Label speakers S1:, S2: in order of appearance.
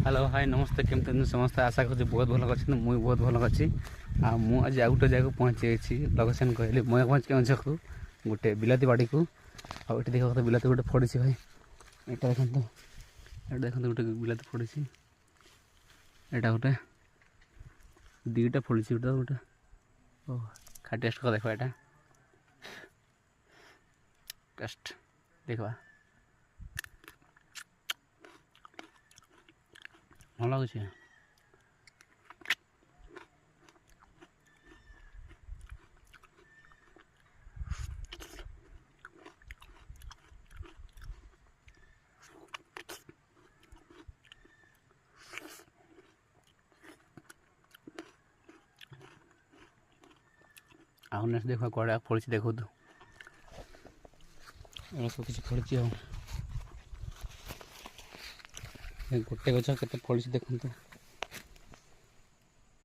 S1: hello hi नमस्ते केमती समस्त आशा कर बहुत भल अच्छे मुझे बहुत भल अच्छी आज आउ गोटे जगह पहुँची लोकेशन कहली मयूरभंज केउझर को गोटे बिलाती बाड़ी को आउ ये देखा बिलाती गोटे फड़ी भाई यहाँ देखते गोटे बिलाती फड़ी यहाँ गोटे दीटा फड़ी गोटे गोटे ओ खा टेस्ट कर देख यहाँ टेस्ट देखा भल लगे आउ नेक्स्ट देखा कड़ा फड़ी देखो तो सब किसी फड़ी गोटे गच के फड़ी देखते